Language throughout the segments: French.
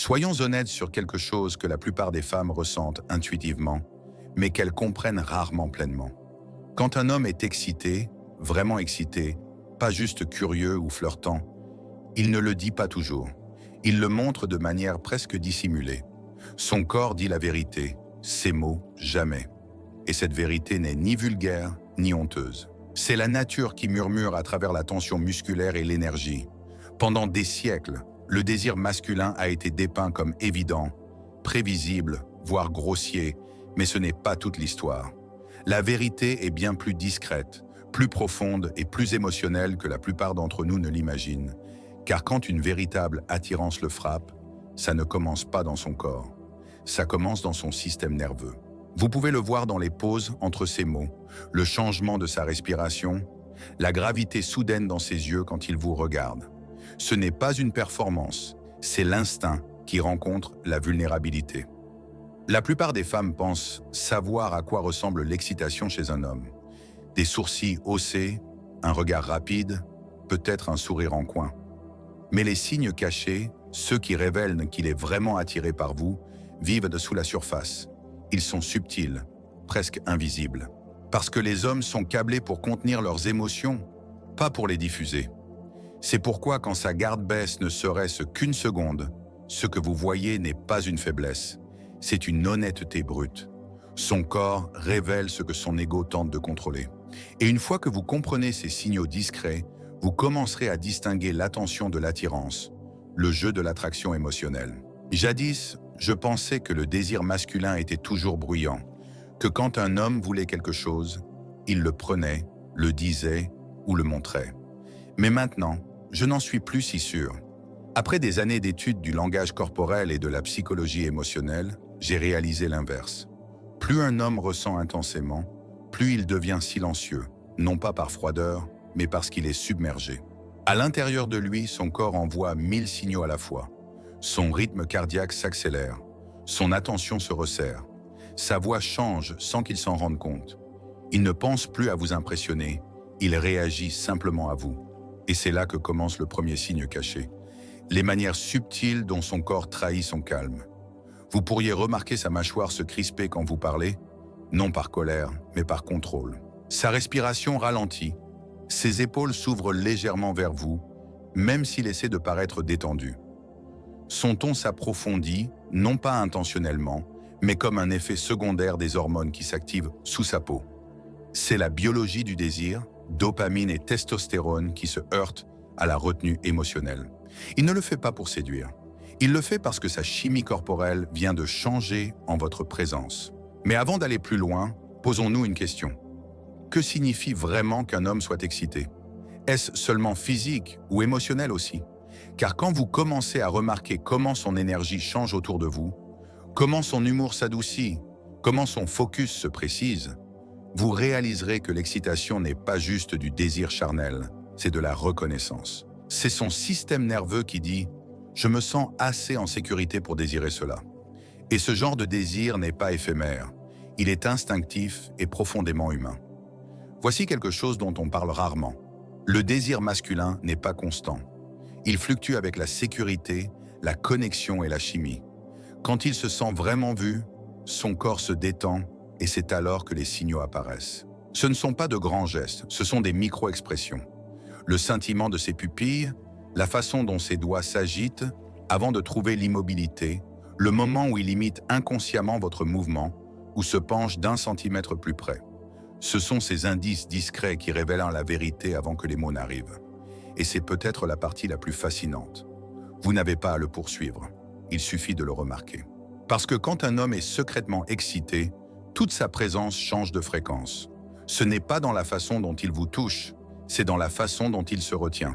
Soyons honnêtes sur quelque chose que la plupart des femmes ressentent intuitivement, mais qu'elles comprennent rarement pleinement. Quand un homme est excité, vraiment excité, pas juste curieux ou flirtant, il ne le dit pas toujours. Il le montre de manière presque dissimulée. Son corps dit la vérité, ses mots jamais. Et cette vérité n'est ni vulgaire, ni honteuse. C'est la nature qui murmure à travers la tension musculaire et l'énergie. Pendant des siècles, le désir masculin a été dépeint comme évident, prévisible, voire grossier, mais ce n'est pas toute l'histoire. La vérité est bien plus discrète, plus profonde et plus émotionnelle que la plupart d'entre nous ne l'imaginent. Car quand une véritable attirance le frappe, ça ne commence pas dans son corps. Ça commence dans son système nerveux. Vous pouvez le voir dans les pauses entre ses mots, le changement de sa respiration, la gravité soudaine dans ses yeux quand il vous regarde. Ce n'est pas une performance, c'est l'instinct qui rencontre la vulnérabilité. La plupart des femmes pensent savoir à quoi ressemble l'excitation chez un homme. Des sourcils haussés, un regard rapide, peut-être un sourire en coin. Mais les signes cachés, ceux qui révèlent qu'il est vraiment attiré par vous, vivent dessous la surface. Ils sont subtils, presque invisibles. Parce que les hommes sont câblés pour contenir leurs émotions, pas pour les diffuser. C'est pourquoi quand sa garde baisse ne serait-ce qu'une seconde, ce que vous voyez n'est pas une faiblesse, c'est une honnêteté brute. Son corps révèle ce que son ego tente de contrôler. Et une fois que vous comprenez ces signaux discrets, vous commencerez à distinguer l'attention de l'attirance, le jeu de l'attraction émotionnelle. Jadis, je pensais que le désir masculin était toujours bruyant, que quand un homme voulait quelque chose, il le prenait, le disait ou le montrait. Mais maintenant, je n'en suis plus si sûr. Après des années d'études du langage corporel et de la psychologie émotionnelle, j'ai réalisé l'inverse. Plus un homme ressent intensément, plus il devient silencieux, non pas par froideur, mais parce qu'il est submergé. À l'intérieur de lui, son corps envoie 1000 signaux à la fois. Son rythme cardiaque s'accélère, son attention se resserre. Sa voix change sans qu'il s'en rende compte. Il ne pense plus à vous impressionner, il réagit simplement à vous. Et c'est là que commence le premier signe caché. Les manières subtiles dont son corps trahit son calme. Vous pourriez remarquer sa mâchoire se crisper quand vous parlez, non par colère, mais par contrôle. Sa respiration ralentit, ses épaules s'ouvrent légèrement vers vous, même s'il essaie de paraître détendu. Son ton s'approfondit, non pas intentionnellement, mais comme un effet secondaire des hormones qui s'activent sous sa peau. C'est la biologie du désir, dopamine et testostérone qui se heurtent à la retenue émotionnelle. Il ne le fait pas pour séduire. Il le fait parce que sa chimie corporelle vient de changer en votre présence. Mais avant d'aller plus loin, posons-nous une question. Que signifie vraiment qu'un homme soit excité? Est-ce seulement physique ou émotionnel aussi? Car quand vous commencez à remarquer comment son énergie change autour de vous, comment son humour s'adoucit, comment son focus se précise, vous réaliserez que l'excitation n'est pas juste du désir charnel, c'est de la reconnaissance. C'est son système nerveux qui dit « Je me sens assez en sécurité pour désirer cela ». Et ce genre de désir n'est pas éphémère, il est instinctif et profondément humain. Voici quelque chose dont on parle rarement. Le désir masculin n'est pas constant. Il fluctue avec la sécurité, la connexion et la chimie. Quand il se sent vraiment vu, son corps se détend et c'est alors que les signaux apparaissent. Ce ne sont pas de grands gestes, ce sont des micro-expressions. Le scintillement de ses pupilles, la façon dont ses doigts s'agitent avant de trouver l'immobilité, le moment où il imite inconsciemment votre mouvement ou se penche d'1 centimètre plus près. Ce sont ces indices discrets qui révèlent la vérité avant que les mots n'arrivent. Et c'est peut-être la partie la plus fascinante. Vous n'avez pas à le poursuivre, il suffit de le remarquer. Parce que quand un homme est secrètement excité, toute sa présence change de fréquence. Ce n'est pas dans la façon dont il vous touche, c'est dans la façon dont il se retient.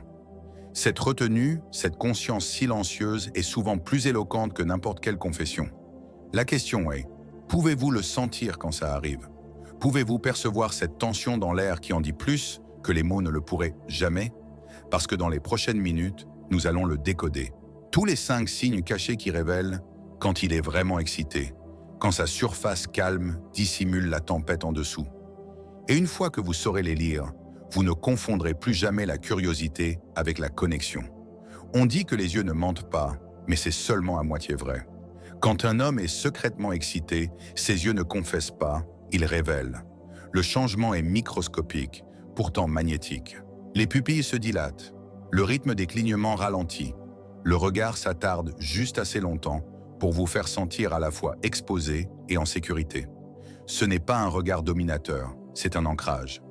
Cette retenue, cette conscience silencieuse est souvent plus éloquente que n'importe quelle confession. La question est, pouvez-vous le sentir quand ça arrive? Pouvez-vous percevoir cette tension dans l'air qui en dit plus que les mots ne le pourraient jamais? Parce que dans les prochaines minutes, nous allons le décoder. Tous les 5 signes cachés qui révèlent quand il est vraiment excité, quand sa surface calme dissimule la tempête en dessous. Et une fois que vous saurez les lire, vous ne confondrez plus jamais la curiosité avec la connexion. On dit que les yeux ne mentent pas, mais c'est seulement à moitié vrai. Quand un homme est secrètement excité, ses yeux ne confessent pas, ils révèlent. Le changement est microscopique, pourtant magnétique. Les pupilles se dilatent, le rythme des clignements ralentit, le regard s'attarde juste assez longtemps pour vous faire sentir à la fois exposé et en sécurité. Ce n'est pas un regard dominateur, c'est un ancrage.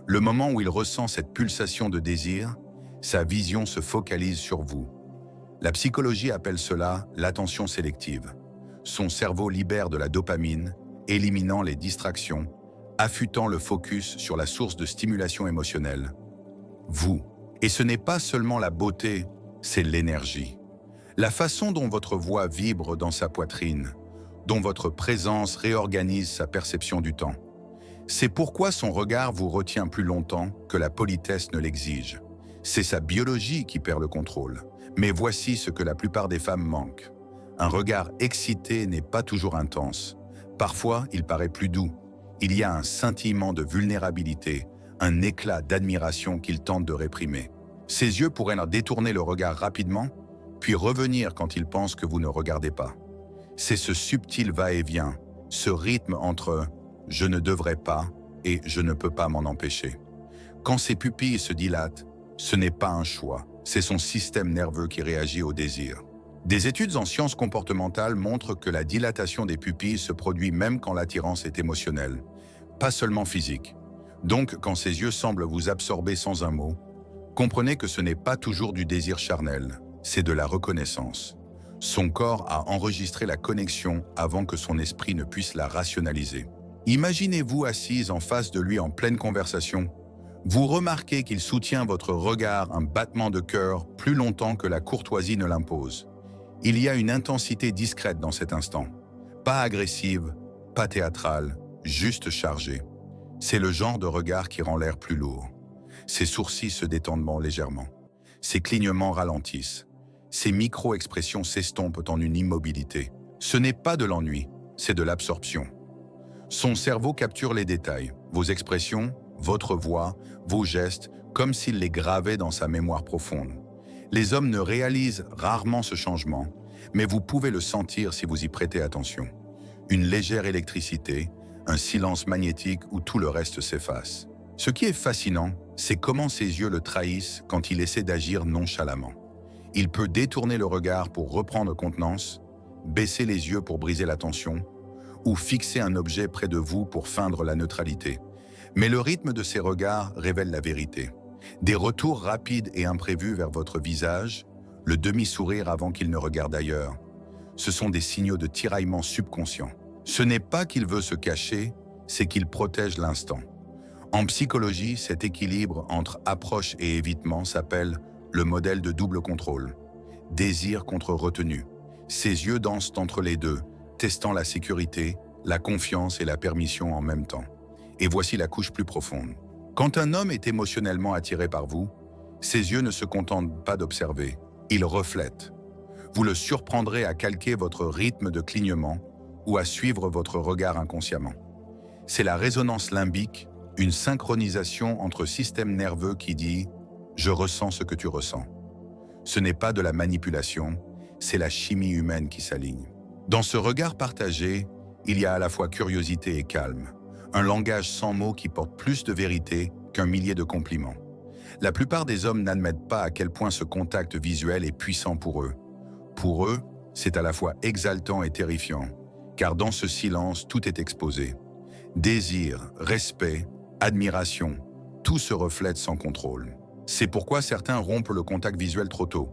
Le moment où il ressent cette pulsation de désir, sa vision se focalise sur vous. La psychologie appelle cela l'attention sélective. Son cerveau libère de la dopamine, éliminant les distractions, affûtant le focus sur la source de stimulation émotionnelle. Vous. Et ce n'est pas seulement la beauté, c'est l'énergie. La façon dont votre voix vibre dans sa poitrine, dont votre présence réorganise sa perception du temps. C'est pourquoi son regard vous retient plus longtemps que la politesse ne l'exige. C'est sa biologie qui perd le contrôle. Mais voici ce que la plupart des femmes manquent. Un regard excité n'est pas toujours intense. Parfois, il paraît plus doux. Il y a un scintillement de vulnérabilité, un éclat d'admiration qu'il tente de réprimer. Ses yeux pourraient leur détourner le regard rapidement, puis revenir quand il pense que vous ne regardez pas. C'est ce subtil va-et-vient, ce rythme entre « je ne devrais pas » et « je ne peux pas m'en empêcher ». Quand ses pupilles se dilatent, ce n'est pas un choix, c'est son système nerveux qui réagit au désir. Des études en sciences comportementales montrent que la dilatation des pupilles se produit même quand l'attirance est émotionnelle, pas seulement physique. Donc, quand ses yeux semblent vous absorber sans un mot, comprenez que ce n'est pas toujours du désir charnel, c'est de la reconnaissance. Son corps a enregistré la connexion avant que son esprit ne puisse la rationaliser. Imaginez-vous assise en face de lui en pleine conversation. Vous remarquez qu'il soutient votre regard, un battement de cœur, plus longtemps que la courtoisie ne l'impose. Il y a une intensité discrète dans cet instant. Pas agressive, pas théâtrale, juste chargée. C'est le genre de regard qui rend l'air plus lourd. Ses sourcils se détendent légèrement. Ses clignements ralentissent. Ses micro-expressions s'estompent en une immobilité. Ce n'est pas de l'ennui, c'est de l'absorption. Son cerveau capture les détails, vos expressions, votre voix, vos gestes, comme s'il les gravait dans sa mémoire profonde. Les hommes ne réalisent rarement ce changement, mais vous pouvez le sentir si vous y prêtez attention. Une légère électricité, un silence magnétique où tout le reste s'efface. Ce qui est fascinant, c'est comment ses yeux le trahissent quand il essaie d'agir nonchalamment. Il peut détourner le regard pour reprendre contenance, baisser les yeux pour briser la tension, ou fixer un objet près de vous pour feindre la neutralité. Mais le rythme de ses regards révèle la vérité. Des retours rapides et imprévus vers votre visage, le demi-sourire avant qu'il ne regarde ailleurs. Ce sont des signaux de tiraillement subconscient. Ce n'est pas qu'il veut se cacher, c'est qu'il protège l'instant. En psychologie, cet équilibre entre approche et évitement s'appelle le modèle de double contrôle. Désir contre retenue. Ses yeux dansent entre les deux, testant la sécurité, la confiance et la permission en même temps. Et voici la couche plus profonde. Quand un homme est émotionnellement attiré par vous, ses yeux ne se contentent pas d'observer, ils reflètent. Vous le surprendrez à calquer votre rythme de clignement ou à suivre votre regard inconsciemment. C'est la résonance limbique, une synchronisation entre systèmes nerveux qui dit « je ressens ce que tu ressens ». Ce n'est pas de la manipulation, c'est la chimie humaine qui s'aligne. Dans ce regard partagé, il y a à la fois curiosité et calme, un langage sans mots qui porte plus de vérité qu'un millier de compliments. La plupart des hommes n'admettent pas à quel point ce contact visuel est puissant pour eux. Pour eux, c'est à la fois exaltant et terrifiant, car dans ce silence, tout est exposé. Désir, respect, admiration, tout se reflète sans contrôle. C'est pourquoi certains rompent le contact visuel trop tôt.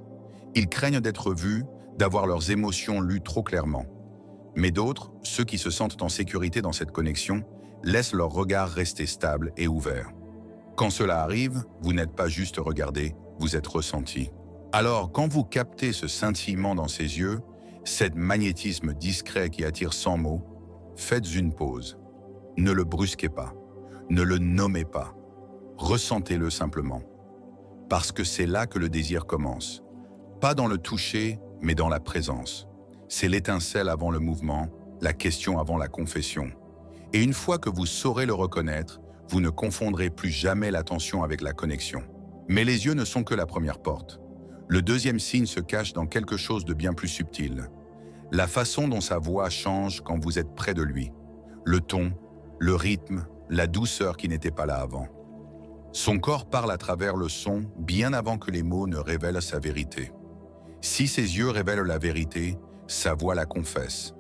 Ils craignent d'être vus, d'avoir leurs émotions lues trop clairement. Mais d'autres, ceux qui se sentent en sécurité dans cette connexion, laissent leur regard rester stable et ouvert. Quand cela arrive, vous n'êtes pas juste regardé, vous êtes ressenti. Alors, quand vous captez ce scintillement dans ses yeux, cet magnétisme discret qui attire sans mots, faites une pause. Ne le brusquez pas, ne le nommez pas, ressentez-le simplement. Parce que c'est là que le désir commence. Pas dans le toucher, mais dans la présence. C'est l'étincelle avant le mouvement, la question avant la confession. Et une fois que vous saurez le reconnaître, vous ne confondrez plus jamais l'attention avec la connexion. Mais les yeux ne sont que la première porte. Le deuxième signe se cache dans quelque chose de bien plus subtil. La façon dont sa voix change quand vous êtes près de lui. Le ton, le rythme, la douceur qui n'était pas là avant. Son corps parle à travers le son bien avant que les mots ne révèlent sa vérité. Si ses yeux révèlent la vérité, sa voix la confesse.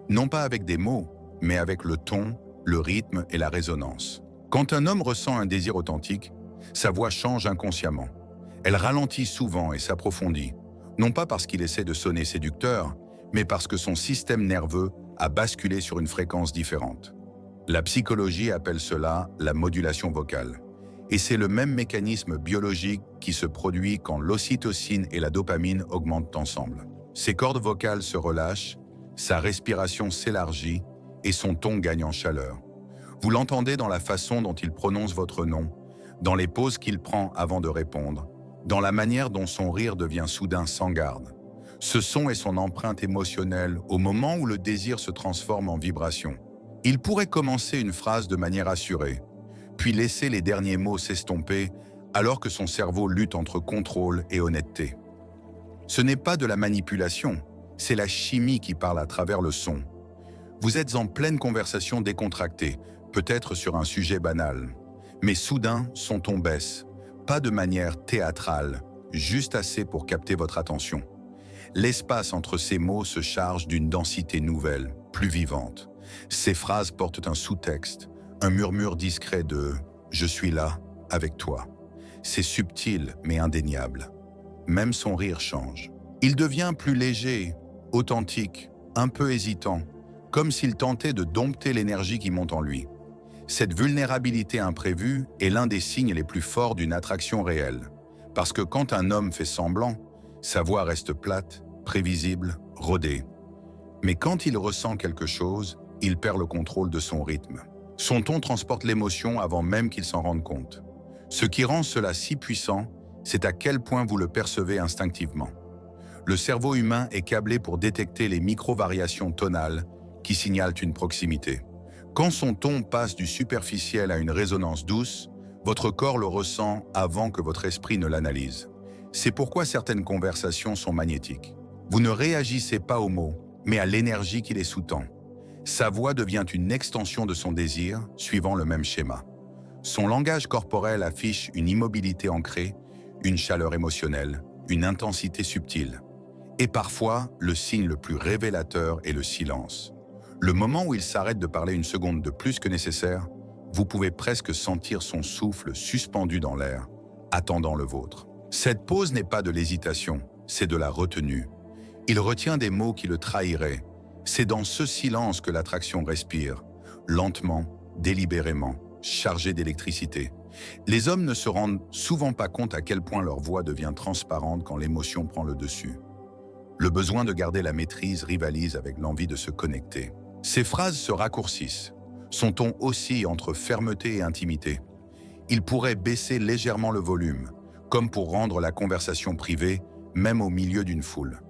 Non pas avec des mots, mais avec le ton, le rythme et la résonance. Quand un homme ressent un désir authentique, sa voix change inconsciemment. Elle ralentit souvent et s'approfondit, non pas parce qu'il essaie de sonner séducteur, mais parce que son système nerveux a basculé sur une fréquence différente. La psychologie appelle cela la modulation vocale. Et c'est le même mécanisme biologique qui se produit quand l'ocytocine et la dopamine augmentent ensemble. Ses cordes vocales se relâchent, sa respiration s'élargit et son ton gagne en chaleur. Vous l'entendez dans la façon dont il prononce votre nom, dans les pauses qu'il prend avant de répondre, dans la manière dont son rire devient soudain sans garde. Ce son est son empreinte émotionnelle au moment où le désir se transforme en vibration. Il pourrait commencer une phrase de manière assurée, puis laisser les derniers mots s'estomper alors que son cerveau lutte entre contrôle et honnêteté. Ce n'est pas de la manipulation, c'est la chimie qui parle à travers le son. Vous êtes en pleine conversation décontractée, peut-être sur un sujet banal. Mais soudain, son ton baisse, pas de manière théâtrale, juste assez pour capter votre attention. L'espace entre ces mots se charge d'une densité nouvelle, plus vivante. Ces phrases portent un sous-texte, un murmure discret de « je suis là, avec toi ». C'est subtil mais indéniable. Même son rire change. Il devient plus léger, authentique, un peu hésitant, comme s'il tentait de dompter l'énergie qui monte en lui. Cette vulnérabilité imprévue est l'un des signes les plus forts d'une attraction réelle. Parce que quand un homme fait semblant, sa voix reste plate, prévisible, rodée. Mais quand il ressent quelque chose, il perd le contrôle de son rythme. Son ton transporte l'émotion avant même qu'il s'en rende compte. Ce qui rend cela si puissant, c'est à quel point vous le percevez instinctivement. Le cerveau humain est câblé pour détecter les micro-variations tonales qui signalent une proximité. Quand son ton passe du superficiel à une résonance douce, votre corps le ressent avant que votre esprit ne l'analyse. C'est pourquoi certaines conversations sont magnétiques. Vous ne réagissez pas aux mots, mais à l'énergie qui les sous-tend. Sa voix devient une extension de son désir, suivant le même schéma. Son langage corporel affiche une immobilité ancrée, une chaleur émotionnelle, une intensité subtile. Et parfois, le signe le plus révélateur est le silence. Le moment où il s'arrête de parler une seconde de plus que nécessaire, vous pouvez presque sentir son souffle suspendu dans l'air, attendant le vôtre. Cette pause n'est pas de l'hésitation, c'est de la retenue. Il retient des mots qui le trahiraient. C'est dans ce silence que l'attraction respire, lentement, délibérément, chargée d'électricité. Les hommes ne se rendent souvent pas compte à quel point leur voix devient transparente quand l'émotion prend le dessus. Le besoin de garder la maîtrise rivalise avec l'envie de se connecter. Ses phrases se raccourcissent. Son ton oscille entre fermeté et intimité. Il pourrait baisser légèrement le volume, comme pour rendre la conversation privée, même au milieu d'une foule.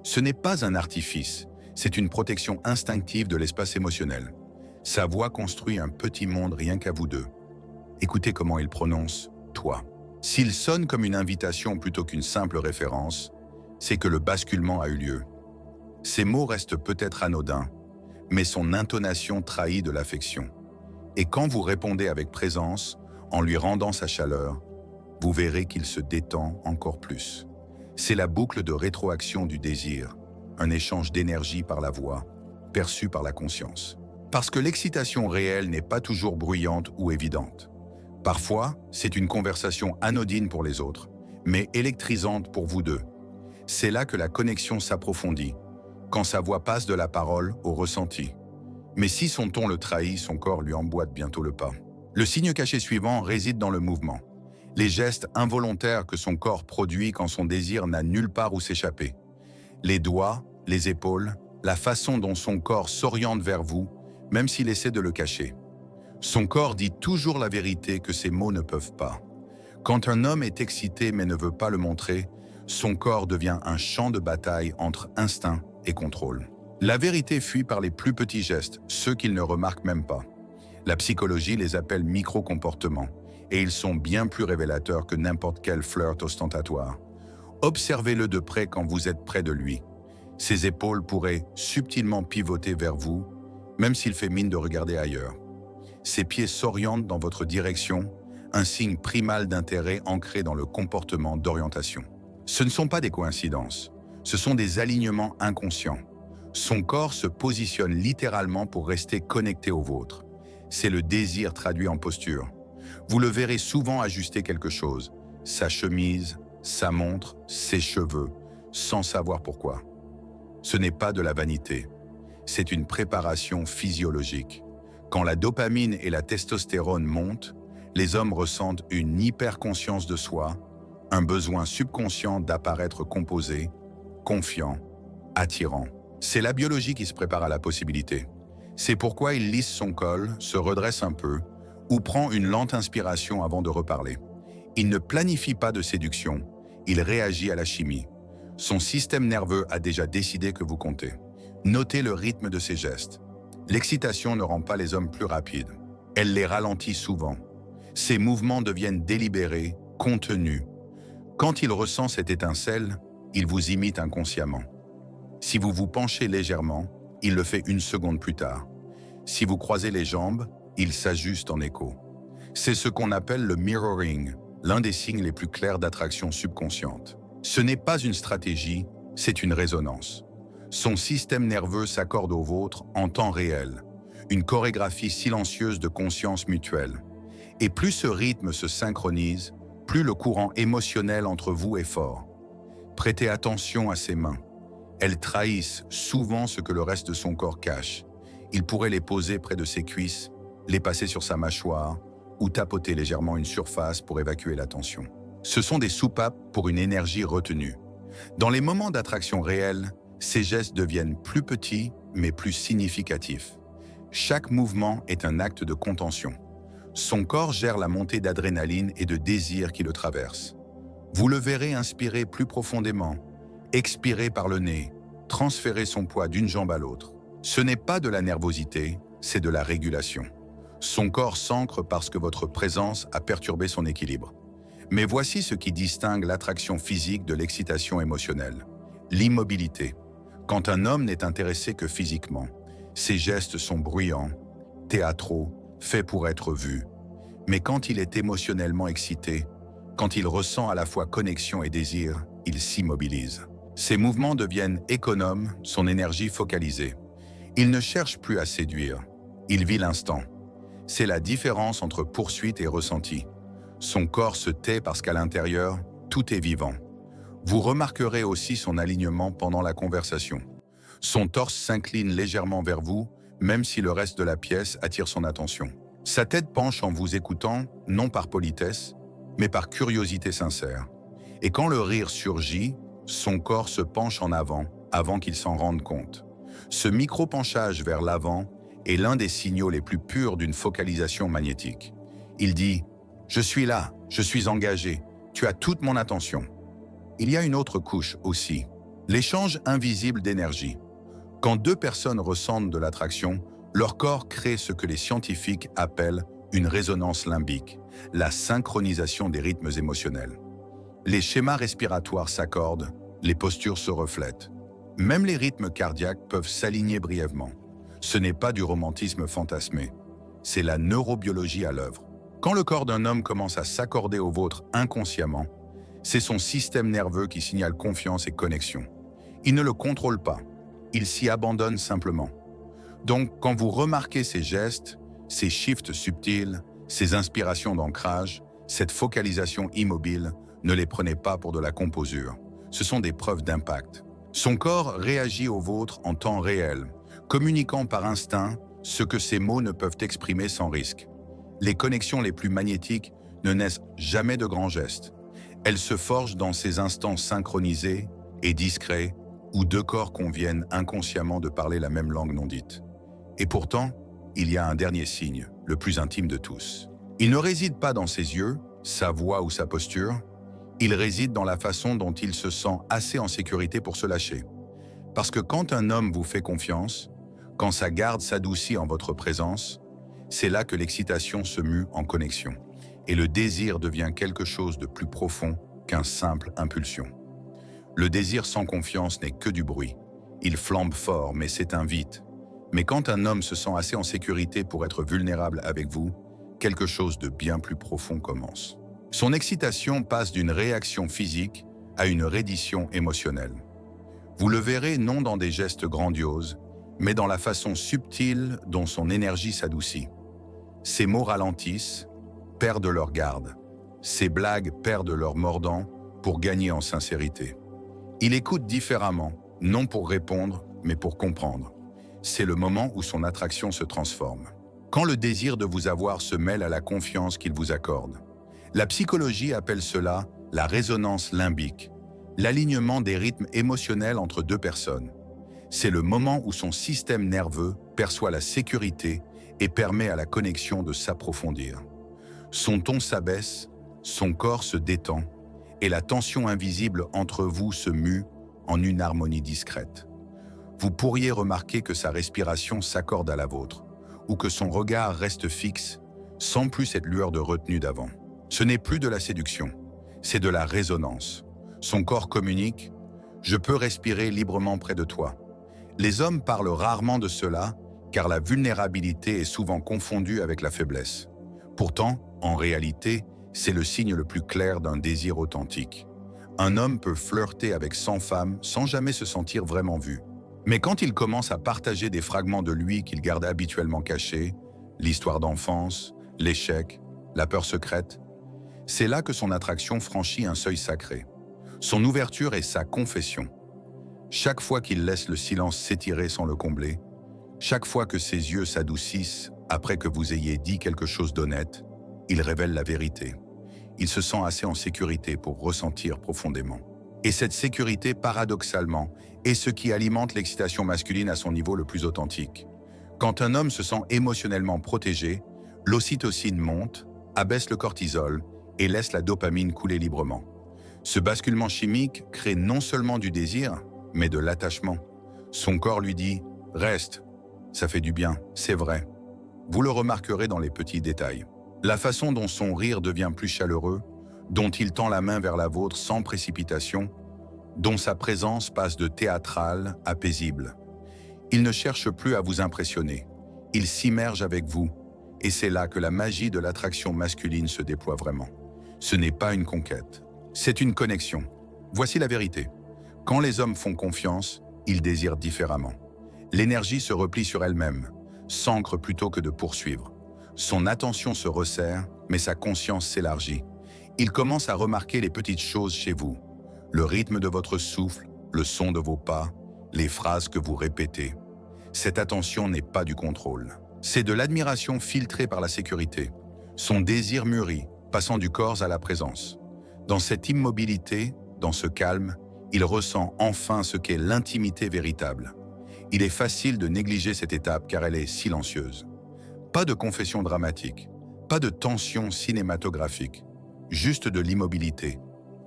Ce n'est pas un artifice, c'est une protection instinctive de l'espace émotionnel. Sa voix construit un petit monde rien qu'à vous deux. Écoutez comment il prononce « toi ». S'il sonne comme une invitation plutôt qu'une simple référence, c'est que le basculement a eu lieu. Ces mots restent peut-être anodins, mais son intonation trahit de l'affection. Et quand vous répondez avec présence, en lui rendant sa chaleur, vous verrez qu'il se détend encore plus. C'est la boucle de rétroaction du désir, un échange d'énergie par la voix, perçu par la conscience. Parce que l'excitation réelle n'est pas toujours bruyante ou évidente. Parfois, c'est une conversation anodine pour les autres, mais électrisante pour vous deux. C'est là que la connexion s'approfondit, quand sa voix passe de la parole au ressenti. Mais si son ton le trahit, son corps lui emboîte bientôt le pas. Le signe caché suivant réside dans le mouvement. Les gestes involontaires que son corps produit quand son désir n'a nulle part où s'échapper. Les doigts, les épaules, la façon dont son corps s'oriente vers vous, même s'il essaie de le cacher. Son corps dit toujours la vérité que ses mots ne peuvent pas. Quand un homme est excité mais ne veut pas le montrer, son corps devient un champ de bataille entre instinct et contrôle. La vérité fuit par les plus petits gestes, ceux qu'il ne remarque même pas. La psychologie les appelle micro-comportements, et ils sont bien plus révélateurs que n'importe quel flirt ostentatoire. Observez-le de près quand vous êtes près de lui. Ses épaules pourraient subtilement pivoter vers vous, même s'il fait mine de regarder ailleurs. Ses pieds s'orientent dans votre direction, un signe primal d'intérêt ancré dans le comportement d'orientation. Ce ne sont pas des coïncidences, ce sont des alignements inconscients. Son corps se positionne littéralement pour rester connecté au vôtre. C'est le désir traduit en posture. Vous le verrez souvent ajuster quelque chose, sa chemise, sa montre, ses cheveux, sans savoir pourquoi. Ce n'est pas de la vanité, c'est une préparation physiologique. Quand la dopamine et la testostérone montent, les hommes ressentent une hyperconscience de soi, un besoin subconscient d'apparaître composé, confiant, attirant. C'est la biologie qui se prépare à la possibilité. C'est pourquoi il lisse son col, se redresse un peu, ou prend une lente inspiration avant de reparler. Il ne planifie pas de séduction, il réagit à la chimie. Son système nerveux a déjà décidé que vous comptez. Notez le rythme de ses gestes. L'excitation ne rend pas les hommes plus rapides. Elle les ralentit souvent. Ses mouvements deviennent délibérés, contenus. Quand il ressent cette étincelle, il vous imite inconsciemment. Si vous vous penchez légèrement, il le fait une seconde plus tard. Si vous croisez les jambes, il s'ajuste en écho. C'est ce qu'on appelle le mirroring, l'un des signes les plus clairs d'attraction subconsciente. Ce n'est pas une stratégie, c'est une résonance. Son système nerveux s'accorde au vôtre en temps réel, une chorégraphie silencieuse de conscience mutuelle. Et plus ce rythme se synchronise, plus le courant émotionnel entre vous est fort. Prêtez attention à ses mains. Elles trahissent souvent ce que le reste de son corps cache. Il pourrait les poser près de ses cuisses, les passer sur sa mâchoire ou tapoter légèrement une surface pour évacuer la tension. Ce sont des soupapes pour une énergie retenue. Dans les moments d'attraction réelle, ces gestes deviennent plus petits mais plus significatifs. Chaque mouvement est un acte de contention. Son corps gère la montée d'adrénaline et de désir qui le traverse. Vous le verrez inspirer plus profondément, expirer par le nez, transférer son poids d'une jambe à l'autre. Ce n'est pas de la nervosité, c'est de la régulation. Son corps s'ancre parce que votre présence a perturbé son équilibre. Mais voici ce qui distingue l'attraction physique de l'excitation émotionnelle. L'immobilité. Quand un homme n'est intéressé que physiquement, ses gestes sont bruyants, théâtraux, faits pour être vus. Mais quand il est émotionnellement excité, quand il ressent à la fois connexion et désir, il s'immobilise. Ses mouvements deviennent économes, son énergie focalisée. Il ne cherche plus à séduire, il vit l'instant. C'est la différence entre poursuite et ressenti. Son corps se tait parce qu'à l'intérieur, tout est vivant. Vous remarquerez aussi son alignement pendant la conversation. Son torse s'incline légèrement vers vous, même si le reste de la pièce attire son attention. Sa tête penche en vous écoutant, non par politesse, mais par curiosité sincère. Et quand le rire surgit, son corps se penche en avant qu'il s'en rende compte. Ce micro-penchage vers l'avant est l'un des signaux les plus purs d'une focalisation magnétique. Il dit « Je suis là, je suis engagé, tu as toute mon attention ». Il y a une autre couche aussi, l'échange invisible d'énergie. Quand deux personnes ressentent de l'attraction, leur corps crée ce que les scientifiques appellent une résonance limbique, la synchronisation des rythmes émotionnels. Les schémas respiratoires s'accordent, les postures se reflètent. Même les rythmes cardiaques peuvent s'aligner brièvement. Ce n'est pas du romantisme fantasmé, c'est la neurobiologie à l'œuvre. Quand le corps d'un homme commence à s'accorder au vôtre inconsciemment, c'est son système nerveux qui signale confiance et connexion. Il ne le contrôle pas, il s'y abandonne simplement. Donc, quand vous remarquez ces gestes, ces shifts subtils, ces inspirations d'ancrage, cette focalisation immobile, ne les prenez pas pour de la composure. Ce sont des preuves d'impact. Son corps réagit au vôtre en temps réel, communiquant par instinct ce que ses mots ne peuvent exprimer sans risque. Les connexions les plus magnétiques ne naissent jamais de grands gestes. Elles se forgent dans ces instants synchronisés et discrets où deux corps conviennent inconsciemment de parler la même langue non dite. Et pourtant, il y a un dernier signe, le plus intime de tous. Il ne réside pas dans ses yeux, sa voix ou sa posture, il réside dans la façon dont il se sent assez en sécurité pour se lâcher. Parce que quand un homme vous fait confiance, quand sa garde s'adoucit en votre présence, c'est là que l'excitation se mue en connexion et le désir devient quelque chose de plus profond qu'une simple impulsion. Le désir sans confiance n'est que du bruit. Il flambe fort, mais s'éteint vite. Mais quand un homme se sent assez en sécurité pour être vulnérable avec vous, quelque chose de bien plus profond commence. Son excitation passe d'une réaction physique à une reddition émotionnelle. Vous le verrez non dans des gestes grandioses, mais dans la façon subtile dont son énergie s'adoucit. Ses mots ralentissent, perdent leur garde. Ses blagues perdent leur mordant pour gagner en sincérité. Il écoute différemment, non pour répondre, mais pour comprendre. C'est le moment où son attraction se transforme. Quand le désir de vous avoir se mêle à la confiance qu'il vous accorde. La psychologie appelle cela la résonance limbique, l'alignement des rythmes émotionnels entre deux personnes. C'est le moment où son système nerveux perçoit la sécurité et permet à la connexion de s'approfondir. Son ton s'abaisse, son corps se détend, et la tension invisible entre vous se mue en une harmonie discrète. Vous pourriez remarquer que sa respiration s'accorde à la vôtre, ou que son regard reste fixe, sans plus cette lueur de retenue d'avant. Ce n'est plus de la séduction, c'est de la résonance. Son corps communique « Je peux respirer librement près de toi ». Les hommes parlent rarement de cela, car la vulnérabilité est souvent confondue avec la faiblesse. Pourtant, en réalité, c'est le signe le plus clair d'un désir authentique. Un homme peut flirter avec 100 femmes sans jamais se sentir vraiment vu. Mais quand il commence à partager des fragments de lui qu'il garde habituellement cachés, l'histoire d'enfance, l'échec, la peur secrète, c'est là que son attraction franchit un seuil sacré. Son ouverture est sa confession. Chaque fois qu'il laisse le silence s'étirer sans le combler, chaque fois que ses yeux s'adoucissent après que vous ayez dit quelque chose d'honnête, il révèle la vérité. Il se sent assez en sécurité pour ressentir profondément. Et cette sécurité, paradoxalement, est ce qui alimente l'excitation masculine à son niveau le plus authentique. Quand un homme se sent émotionnellement protégé, l'ocytocine monte, abaisse le cortisol et laisse la dopamine couler librement. Ce basculement chimique crée non seulement du désir, mais de l'attachement. Son corps lui dit « Reste, ça fait du bien, c'est vrai ». Vous le remarquerez dans les petits détails. La façon dont son rire devient plus chaleureux, dont il tend la main vers la vôtre sans précipitation, dont sa présence passe de théâtrale à paisible. Il ne cherche plus à vous impressionner, il s'immerge avec vous, et c'est là que la magie de l'attraction masculine se déploie vraiment. Ce n'est pas une conquête, c'est une connexion. Voici la vérité. Quand les hommes font confiance, ils désirent différemment. L'énergie se replie sur elle-même, s'ancre plutôt que de poursuivre. Son attention se resserre, mais sa conscience s'élargit. Il commence à remarquer les petites choses chez vous. Le rythme de votre souffle, le son de vos pas, les phrases que vous répétez. Cette attention n'est pas du contrôle. C'est de l'admiration filtrée par la sécurité. Son désir mûrit, passant du corps à la présence. Dans cette immobilité, dans ce calme, il ressent enfin ce qu'est l'intimité véritable. Il est facile de négliger cette étape car elle est silencieuse. Pas de confession dramatique, pas de tension cinématographique, juste de l'immobilité,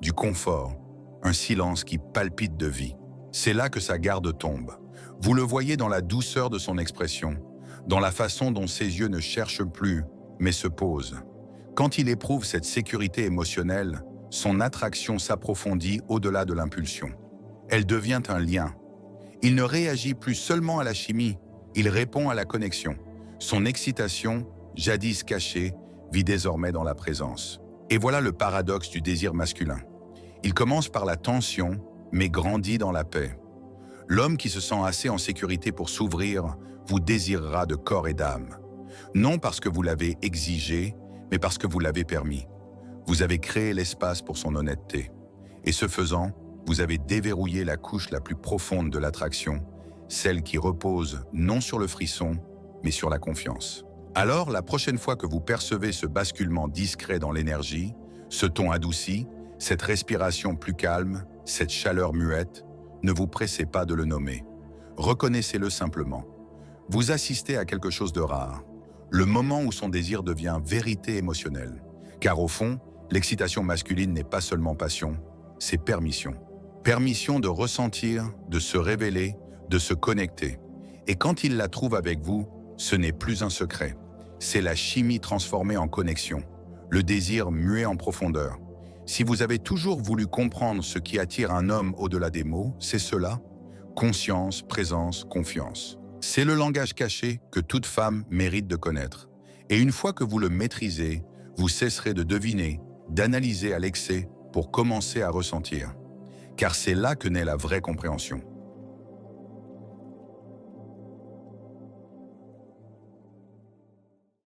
du confort, un silence qui palpite de vie. C'est là que sa garde tombe. Vous le voyez dans la douceur de son expression, dans la façon dont ses yeux ne cherchent plus, mais se posent. Quand il éprouve cette sécurité émotionnelle, son attraction s'approfondit au-delà de l'impulsion. Elle devient un lien. Il ne réagit plus seulement à la chimie, il répond à la connexion. Son excitation, jadis cachée, vit désormais dans la présence. Et voilà le paradoxe du désir masculin. Il commence par la tension, mais grandit dans la paix. L'homme qui se sent assez en sécurité pour s'ouvrir vous désirera de corps et d'âme. Non parce que vous l'avez exigé, mais parce que vous l'avez permis. Vous avez créé l'espace pour son honnêteté. Et ce faisant, vous avez déverrouillé la couche la plus profonde de l'attraction, celle qui repose non sur le frisson, mais sur la confiance. Alors, la prochaine fois que vous percevez ce basculement discret dans l'énergie, ce ton adouci, cette respiration plus calme, cette chaleur muette, ne vous pressez pas de le nommer. Reconnaissez-le simplement. Vous assistez à quelque chose de rare, le moment où son désir devient vérité émotionnelle. Car au fond, l'excitation masculine n'est pas seulement passion, c'est permission. Permission de ressentir, de se révéler, de se connecter. Et quand il la trouve avec vous, ce n'est plus un secret. C'est la chimie transformée en connexion, le désir muet en profondeur. Si vous avez toujours voulu comprendre ce qui attire un homme au-delà des mots, c'est cela: conscience, présence, confiance. C'est le langage caché que toute femme mérite de connaître. Et une fois que vous le maîtrisez, vous cesserez de deviner, d'analyser à l'excès pour commencer à ressentir. Car c'est là que naît la vraie compréhension.